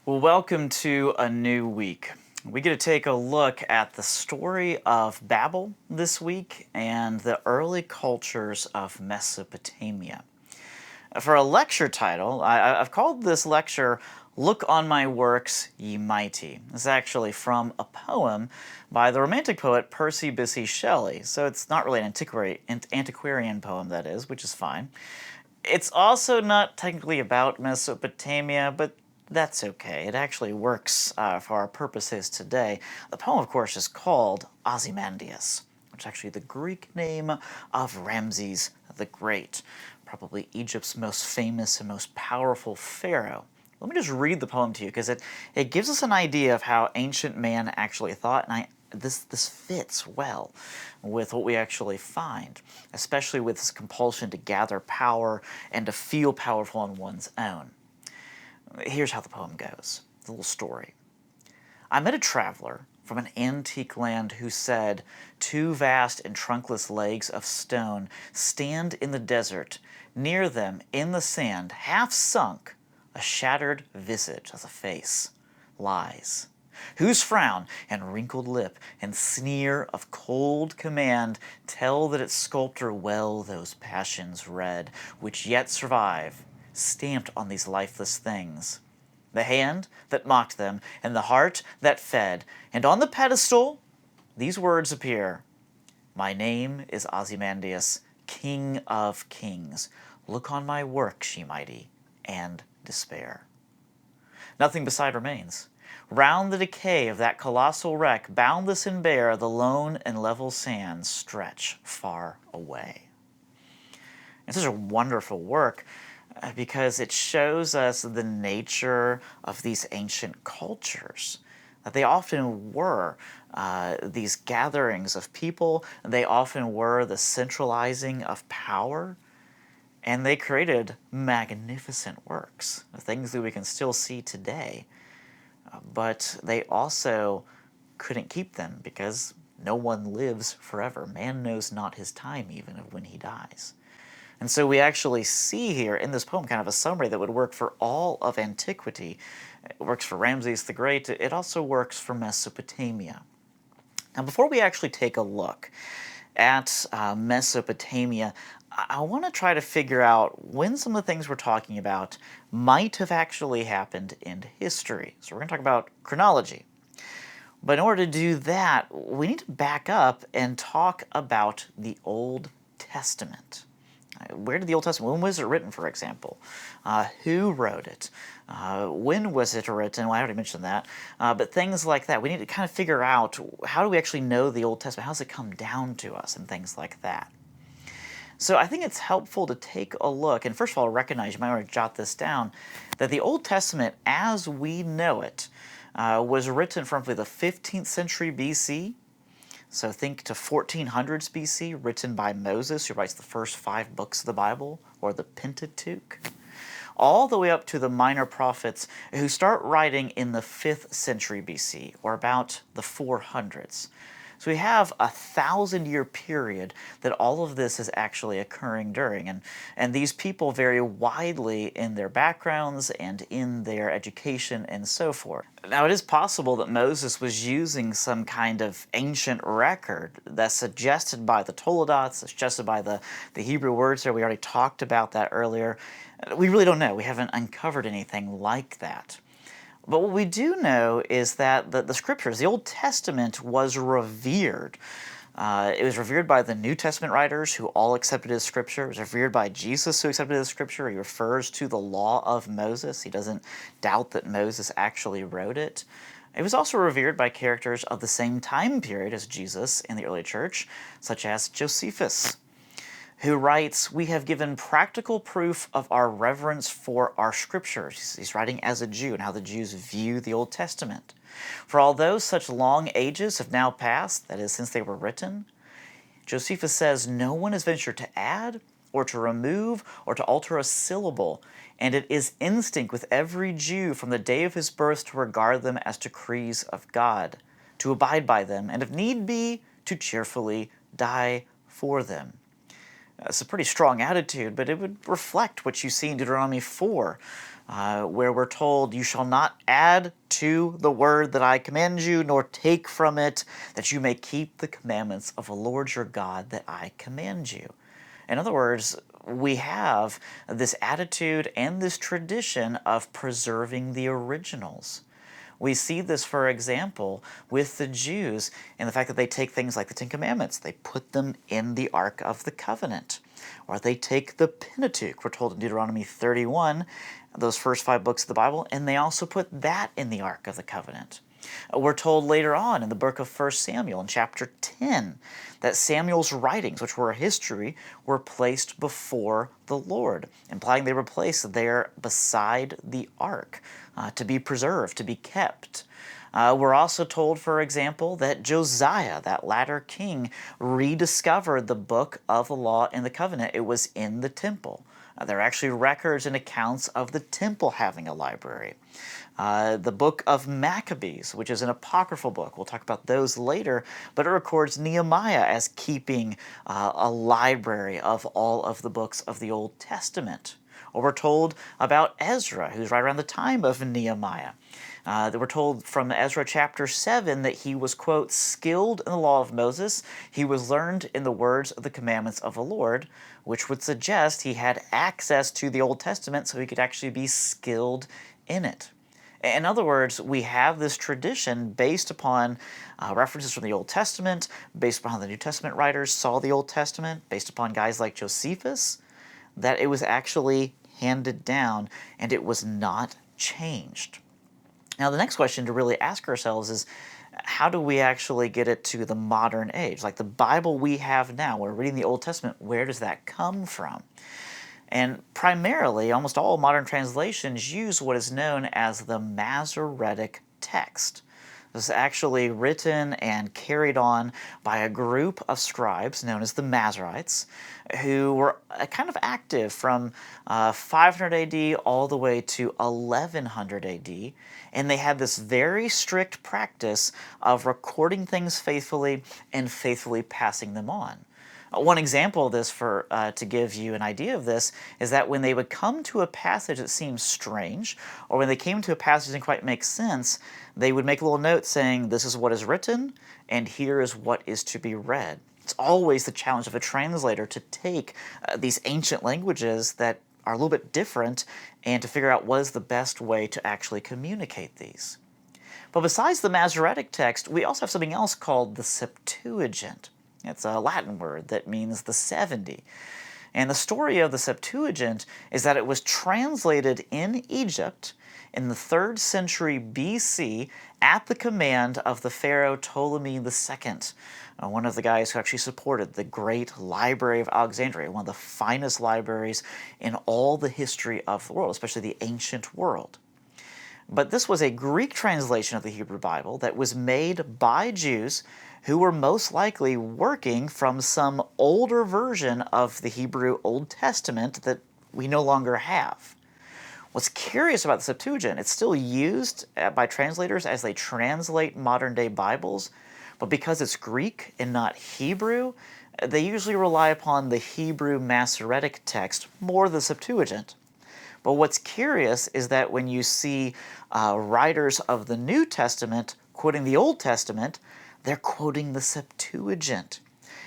Well, welcome to a new week. We get to take a look at the story of Babel this week and the early cultures of Mesopotamia. For a lecture title, I've called this lecture Look on My Works, Ye Mighty. It's actually from a poem by the Romantic poet Percy Bysshe Shelley, so it's not really an antiquarian poem, that is, which is fine. It's also not technically about Mesopotamia, but that's okay. It actually works for our purposes today. The poem, of course, is called Ozymandias, which is actually the Greek name of Ramses the Great, probably Egypt's most famous and most powerful pharaoh. Let me just read the poem to you because it gives us an idea of how ancient man actually thought, and this fits well with what we actually find, especially with this compulsion to gather power and to feel powerful on one's own. Here's how the poem goes, the little story. I met a traveler from an antique land who said, two vast and trunkless legs of stone stand in the desert. Near them, in the sand, half sunk, a shattered visage as a face lies, whose frown and wrinkled lip and sneer of cold command tell that its sculptor well those passions read, which yet survive, stamped on these lifeless things. The hand that mocked them, and the heart that fed, and on the pedestal these words appear: My name is Ozymandias, King of Kings. Look on my works, ye mighty, and despair. Nothing beside remains. Round the decay of that colossal wreck, boundless and bare, the lone and level sands stretch far away. It's such a wonderful work because it shows us the nature of these ancient cultures. That they often were these gatherings of people, they often were the centralizing of power, and they created magnificent works, things that we can still see today. But they also couldn't keep them because no one lives forever. Man knows not his time, even of when he dies. And so we actually see here in this poem kind of a summary that would work for all of antiquity. It works for Ramses the Great. It also works for Mesopotamia. Now, before we actually take a look at Mesopotamia, I want to try to figure out when some of the things we're talking about might have actually happened in history. So we're going to talk about chronology. But in order to do that, we need to back up and talk about the Old Testament. Where did the Old Testament, when was it written, for example? Who wrote it? When was it written? Well, I already mentioned that. But things like that. We need to kind of figure out, how do we actually know the Old Testament? How does it come down to us and things like that? So I think it's helpful to take a look, and first of all, recognize, you might want to jot this down, that the Old Testament, as we know it, was written from the 15th century BC. So think to 1400s BC, written by Moses, who writes the first 5 books of the Bible, or the Pentateuch, all the way up to the minor prophets who start writing in the 5th century BC, or about the 400s. So we have a 1,000-year period that all of this is actually occurring during. And these people vary widely in their backgrounds and in their education and so forth. Now, it is possible that Moses was using some kind of ancient record that's suggested by the Toledots, suggested by the Hebrew words there. We already talked about that earlier. We really don't know. We haven't uncovered anything like that. But what we do know is that the scriptures, the Old Testament, was revered. It was revered by the New Testament writers who all accepted it as scripture. It was revered by Jesus, who accepted it as scripture. He refers to the law of Moses. He doesn't doubt that Moses actually wrote it. It was also revered by characters of the same time period as Jesus in the early church, such as Josephus, who writes, "We have given practical proof of our reverence for our scriptures." He's writing as a Jew and how the Jews view the Old Testament. "For although such long ages have now passed, that is, since they were written," Josephus says, "no one has ventured to add or to remove or to alter a syllable, and it is instinct with every Jew from the day of his birth to regard them as decrees of God, to abide by them, and if need be, to cheerfully die for them." It's a pretty strong attitude, but it would reflect what you see in Deuteronomy 4, where we're told, "You shall not add to the word that I command you, nor take from it, that you may keep the commandments of the Lord your God that I command you." In other words, we have this attitude and this tradition of preserving the originals. We see this, for example, with the Jews and the fact that they take things like the Ten Commandments, they put them in the Ark of the Covenant. Or they take the Pentateuch, we're told in Deuteronomy 31, those first 5 books of the Bible, and they also put that in the Ark of the Covenant. We're told later on in the book of 1 Samuel, in chapter 10, that Samuel's writings, which were a history, were placed before the Lord, implying they were placed there beside the ark to be preserved, to be kept. We're also told, for example, that Josiah, that latter king, rediscovered the book of the law and the covenant. It was in the temple. There are actually records and accounts of the temple having a library. The book of Maccabees, which is an apocryphal book. We'll talk about those later, but it records Nehemiah as keeping a library of all of the books of the Old Testament. Or we're told about Ezra, who's right around the time of Nehemiah. We're told from Ezra chapter 7 that he was, quote, skilled in the law of Moses. He was learned in the words of the commandments of the Lord, which would suggest he had access to the Old Testament so he could actually be skilled in it. In other words, we have this tradition based upon references from the Old Testament, based upon how the New Testament writers saw the Old Testament, based upon guys like Josephus, that it was actually handed down and it was not changed. Now, the next question to really ask ourselves is, how do we actually get it to the modern age? Like the Bible we have now, we're reading the Old Testament, where does that come from? And primarily, almost all modern translations use what is known as the Masoretic text. This is actually written and carried on by a group of scribes known as the Masoretes, who were kind of active from 500 AD all the way to 1100 AD, and they had this very strict practice of recording things faithfully and faithfully passing them on. One example of this, to give you an idea of this, is that when they would come to a passage that seems strange, or when they came to a passage that didn't quite make sense, they would make a little note saying, "This is what is written, and here is what is to be read." It's always the challenge of a translator to take these ancient languages that are a little bit different and to figure out what is the best way to actually communicate these. But besides the Masoretic text, we also have something else called the Septuagint. It's a Latin word that means the 70. And the story of the Septuagint is that it was translated in Egypt in the 3rd century BC at the command of the Pharaoh Ptolemy II, one of the guys who actually supported the great Library of Alexandria, one of the finest libraries in all the history of the world, especially the ancient world. But this was a Greek translation of the Hebrew Bible that was made by Jews who were most likely working from some older version of the Hebrew Old Testament that we no longer have. What's curious about the Septuagint, it's still used by translators as they translate modern-day Bibles, but because it's Greek and not Hebrew, they usually rely upon the Hebrew Masoretic text more than the Septuagint. But what's curious is that when you see writers of the New Testament quoting the Old Testament, they're quoting the Septuagint.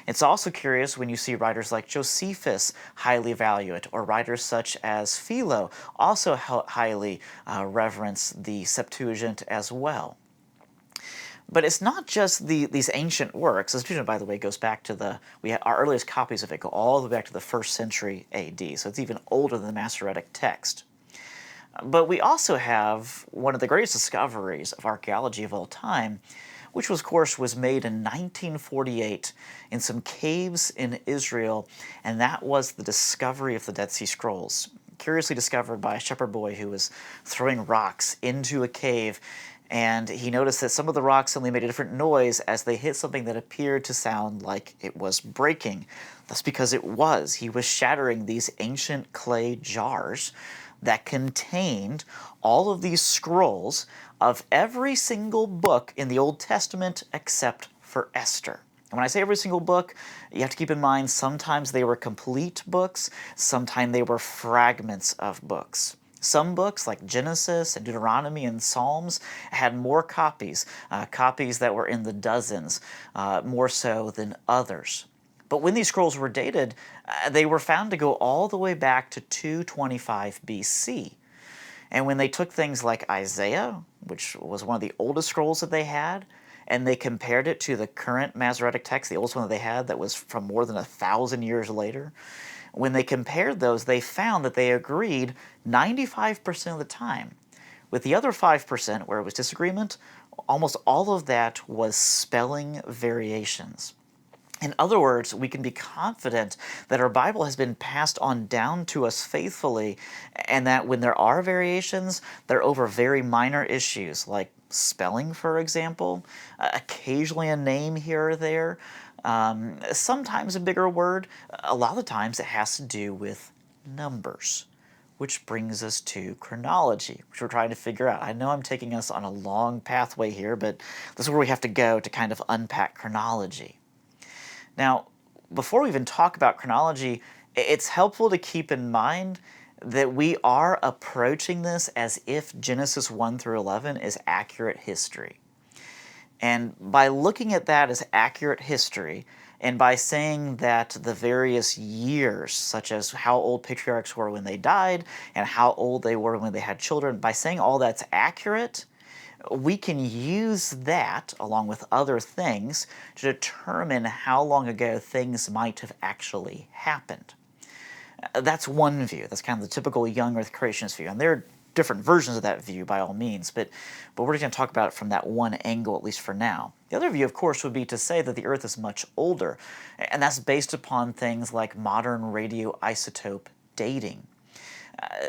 It's also curious when you see writers like Josephus highly value it, or writers such as Philo also highly reverence the Septuagint as well. But it's not just these ancient works. The Septuagint, by the way, goes back to our earliest copies of it go all the way back to the 1st century AD, so it's even older than the Masoretic text. But we also have one of the greatest discoveries of archaeology of all time, which of course was made in 1948 in some caves in Israel, and that was the discovery of the Dead Sea Scrolls, curiously discovered by a shepherd boy who was throwing rocks into a cave, and he noticed that some of the rocks suddenly made a different noise as they hit something that appeared to sound like it was breaking. That's because it was. He was shattering these ancient clay jars that contained all of these scrolls of every single book in the Old Testament except for Esther. And when I say every single book, you have to keep in mind sometimes they were complete books, sometimes they were fragments of books. Some books, like Genesis and Deuteronomy and Psalms, had more copies, copies that were in the dozens, more so than others. But when these scrolls were dated, they were found to go all the way back to 225 BC. And when they took things like Isaiah, which was one of the oldest scrolls that they had, and they compared it to the current Masoretic text, the oldest one that they had that was from more than 1,000 years later, when they compared those, they found that they agreed 95% of the time. With the other 5%, where it was disagreement, almost all of that was spelling variations. In other words, we can be confident that our Bible has been passed on down to us faithfully, and that when there are variations, they're over very minor issues like spelling, for example, occasionally a name here or there, sometimes a bigger word. A lot of the times it has to do with numbers. Which brings us to chronology, which we're trying to figure out. I know I'm taking us on a long pathway here, but this is where we have to go to kind of unpack chronology. Now, before we even talk about chronology, it's helpful to keep in mind that we are approaching this as if Genesis 1 through 11 is accurate history. And by looking at that as accurate history, and by saying that the various years, such as how old patriarchs were when they died and how old they were when they had children, by saying all that's accurate, we can use that, along with other things, to determine how long ago things might have actually happened. That's one view. That's kind of the typical young Earth creationist view. And there are different versions of that view, by all means, but we're just going to talk about it from that one angle, at least for now. The other view, of course, would be to say that the Earth is much older, and that's based upon things like modern radioisotope dating.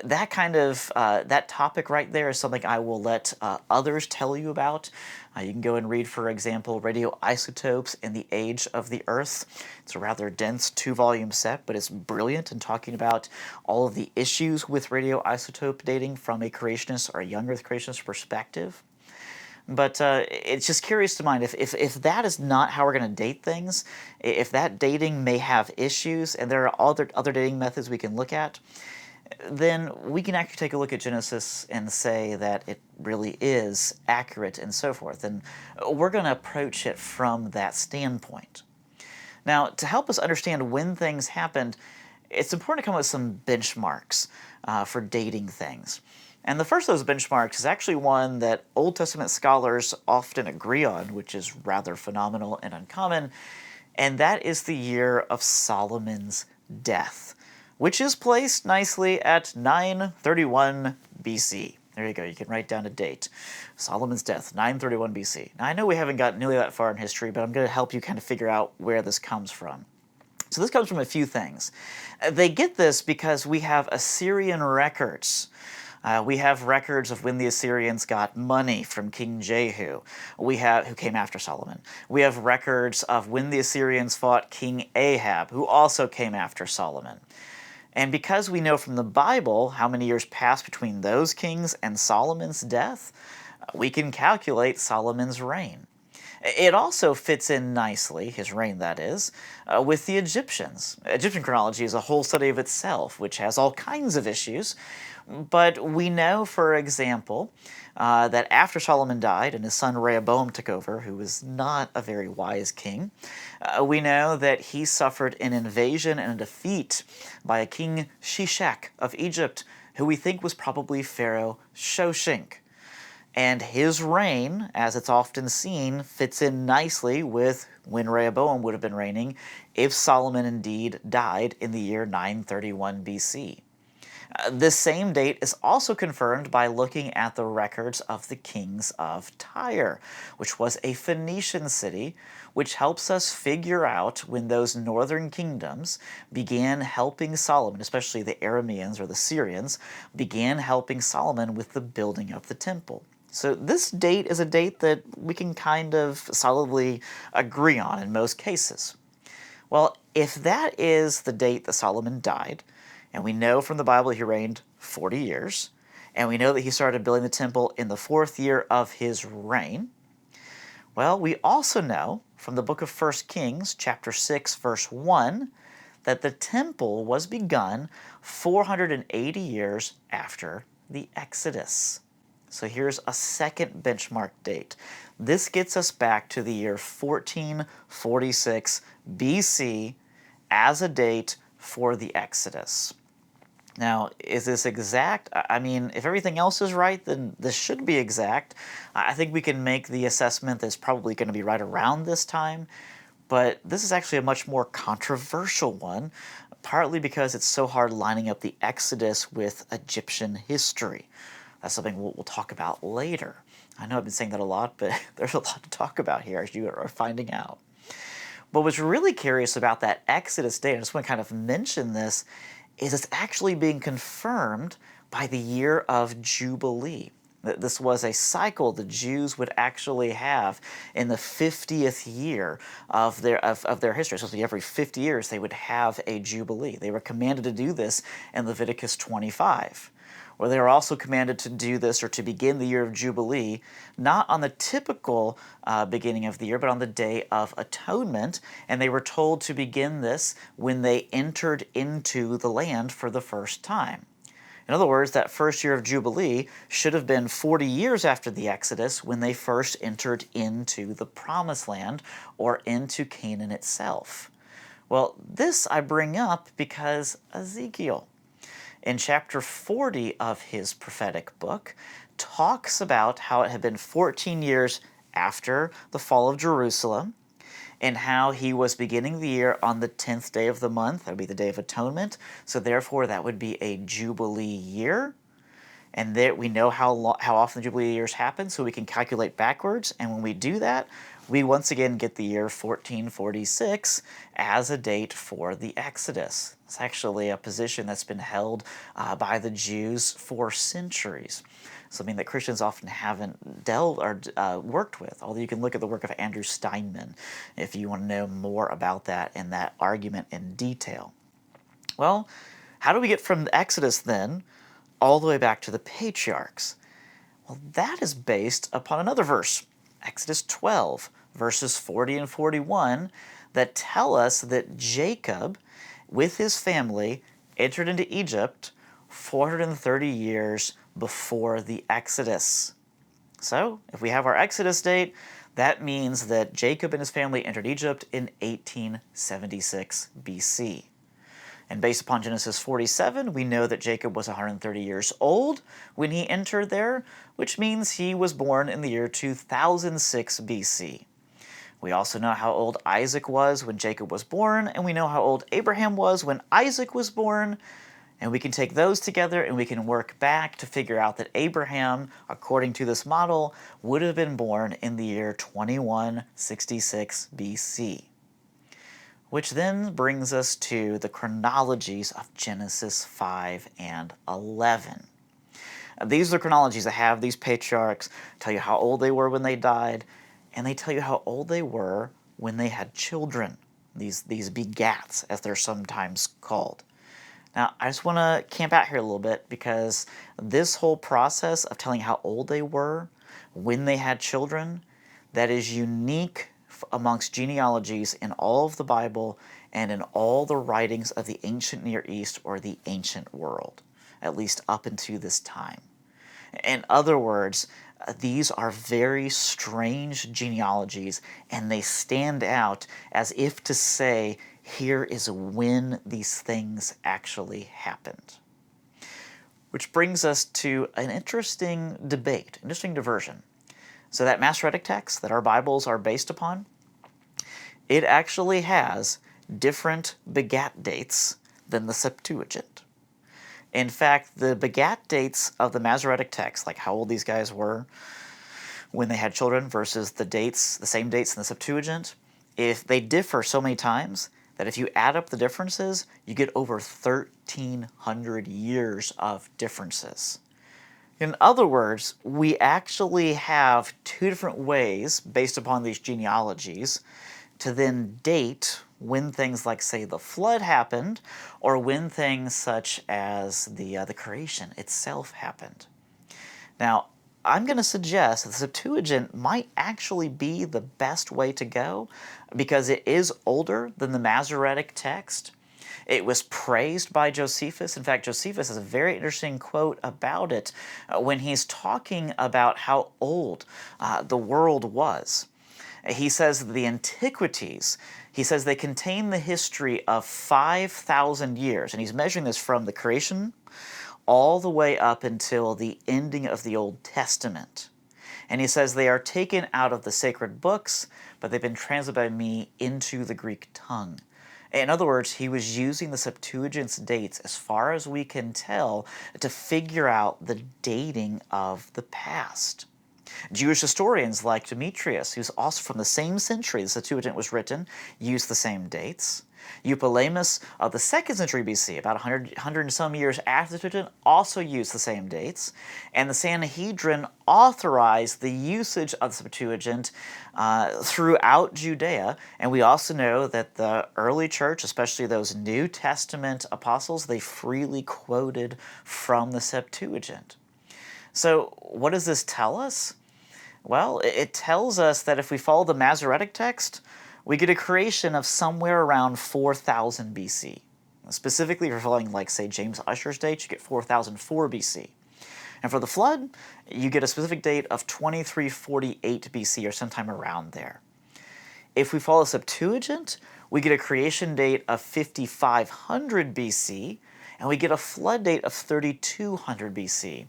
That topic right there is something I will let others tell you about. You can go and read, for example, Radioisotopes in the Age of the Earth. It's a rather dense 2-volume set, but it's brilliant in talking about all of the issues with radioisotope dating from a creationist or a young Earth creationist perspective. But it's just curious to mind, if that is not how we're going to date things, if that dating may have issues, and there are other dating methods we can look at, then we can actually take a look at Genesis and say that it really is accurate and so forth. And we're going to approach it from that standpoint. Now, to help us understand when things happened, it's important to come up with some benchmarks for dating things. And the first of those benchmarks is actually one that Old Testament scholars often agree on, which is rather phenomenal and uncommon, and that is the year of Solomon's death, which is placed nicely at 931 BC. There you go, you can write down a date. Solomon's death, 931 BC. Now, I know we haven't gotten nearly that far in history, but I'm going to help you kind of figure out where this comes from. So this comes from a few things. They get this because we have Assyrian records. We have records of when the Assyrians got money from King Jehu, who came after Solomon. We have records of when the Assyrians fought King Ahab, who also came after Solomon. And because we know from the Bible how many years passed between those kings and Solomon's death, we can calculate Solomon's reign. It also fits in nicely, his reign that is, with the Egyptians. Egyptian chronology is a whole study of itself, which has all kinds of issues. But we know, for example, that after Solomon died and his son Rehoboam took over, who was not a very wise king, we know that he suffered an invasion and a defeat by a king Shishak of Egypt, who we think was probably Pharaoh Shoshenq. And his reign, as it's often seen, fits in nicely with when Rehoboam would have been reigning if Solomon indeed died in the year 931 BC. This same date is also confirmed by looking at the records of the kings of Tyre, which was a Phoenician city, which helps us figure out when those northern kingdoms began helping Solomon, especially the Arameans or the Syrians, began helping Solomon with the building of the temple. So this date is a date that we can kind of solidly agree on in most cases. Well, if that is the date that Solomon died, and we know from the Bible he reigned 40 years, and we know that he started building the temple in the 4th year of his reign, well, we also know from the book of 1 Kings, chapter 6, verse 1, that the temple was begun 480 years after the Exodus. So here's a second benchmark date. This gets us back to the year 1446 BC as a date for the Exodus. Now, is this exact? I mean, if everything else is right, then this should be exact. I think we can make the assessment that it's probably going to be right around this time, but this is actually a much more controversial one, partly because it's so hard lining up the Exodus with Egyptian history. That's something we'll talk about later. I know I've been saying that a lot, but there's a lot to talk about here, as you are finding out. But what's really curious about that Exodus date, I just want to kind of mention this, is it's actually being confirmed by the year of Jubilee. This was a cycle the Jews would actually have in the 50th year of their history. So every 50 years they would have a Jubilee. They were commanded to do this in Leviticus 25. Or they were also commanded to do this or to begin the year of Jubilee, not on the typical beginning of the year, but on the Day of Atonement. And they were told to begin this when they entered into the land for the first time. In other words, that first year of Jubilee should have been 40 years after the Exodus when they first entered into the Promised Land or into Canaan itself. Well, this I bring up because Ezekiel, in chapter 40 of his prophetic book, talks about how it had been 14 years after the fall of Jerusalem, and how he was beginning the year on the 10th day of the month. That would be the Day of Atonement. So therefore, that would be a Jubilee year. And there we know how often the Jubilee years happen, so we can calculate backwards. And when we do that, we once again get the year 1446 as a date for the Exodus. It's actually a position that's been held by the Jews for centuries. Something that Christians often haven't dealt or worked with, although you can look at the work of Andrew Steinman if you want to know more about that and that argument in detail. Well, how do we get from the Exodus then all the way back to the patriarchs? Well, that is based upon another verse, Exodus 12, verses 40 and 41, that tell us that Jacob, with his family, entered into Egypt 430 years before the Exodus. So, if we have our Exodus date, that means that Jacob and his family entered Egypt in 1876 BC. And based upon Genesis 47, we know that Jacob was 130 years old when he entered there, which means he was born in the year 2006 BC. We also know how old Isaac was when Jacob was born, and we know how old Abraham was when Isaac was born. And we can take those together and we can work back to figure out that Abraham, according to this model, would have been born in the year 2166 BC. Which then brings us to the chronologies of Genesis 5 and 11. These are the chronologies that have these patriarchs, tell you how old they were when they died, and they tell you how old they were when they had children, these begats, as they're sometimes called. Now, I just want to camp out here a little bit because this whole process of telling how old they were when they had children, that is unique amongst genealogies in all of the Bible and in all the writings of the ancient Near East or the ancient world, at least up into this time. In other words, these are very strange genealogies, and they stand out as if to say, here is when these things actually happened. Which brings us to an interesting debate, interesting diversion. So that Masoretic text that our Bibles are based upon, it actually has different begat dates than the Septuagint. In fact, the begat dates of the Masoretic text, like how old these guys were when they had children versus the same dates in the Septuagint, if they differ so many times that if you add up the differences, you get over 1,300 years of differences. In other words, we actually have two different ways, based upon these genealogies, to then date when things like, say, the flood happened, or when things such as the creation itself happened. Now, I'm going to suggest that the Septuagint might actually be the best way to go because it is older than the Masoretic text. It was praised by Josephus. In fact, Josephus has a very interesting quote about it when he's talking about how old the world was. He says that the antiquities, he says they contain the history of 5,000 years, and he's measuring this from the creation all the way up until the ending of the Old Testament. And he says they are taken out of the sacred books, but they've been translated by me into the Greek tongue. In other words, he was using the Septuagint's dates, as far as we can tell, to figure out the dating of the past. Jewish historians like Demetrius, who's also from the same century the Septuagint was written, used the same dates. Eupolemus of the 2nd century BC, about 100 and some years after the Septuagint, also used the same dates. And the Sanhedrin authorized the usage of the Septuagint throughout Judea. And we also know that the early church, especially those New Testament apostles, they freely quoted from the Septuagint. So what does this tell us? Well, it tells us that if we follow the Masoretic text, we get a creation of somewhere around 4000 BC. Specifically, if you're following, like, say, James Ussher's date, you get 4004 BC. And for the flood, you get a specific date of 2348 BC, or sometime around there. If we follow Septuagint, we get a creation date of 5500 BC, and we get a flood date of 3200 BC,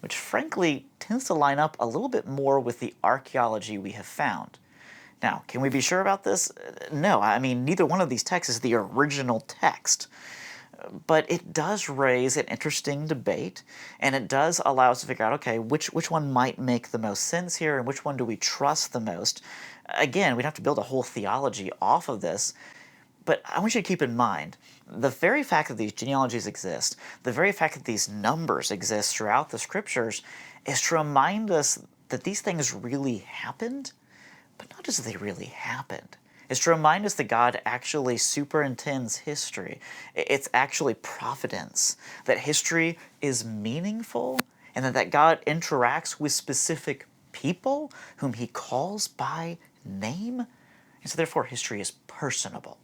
which frankly tends to line up a little bit more with the archaeology we have found. Now, can we be sure about this? No, I mean, neither one of these texts is the original text. But it does raise an interesting debate, and it does allow us to figure out, okay, which one might make the most sense here, and which one do we trust the most? Again, we'd have to build a whole theology off of this, but I want you to keep in mind, the very fact that these genealogies exist, the very fact that these numbers exist throughout the scriptures, is to remind us that these things really happened, but not just that they really happened. It's to remind us that God actually superintends history. It's actually providence, that history is meaningful, and that God interacts with specific people whom he calls by name. And so therefore history is personable.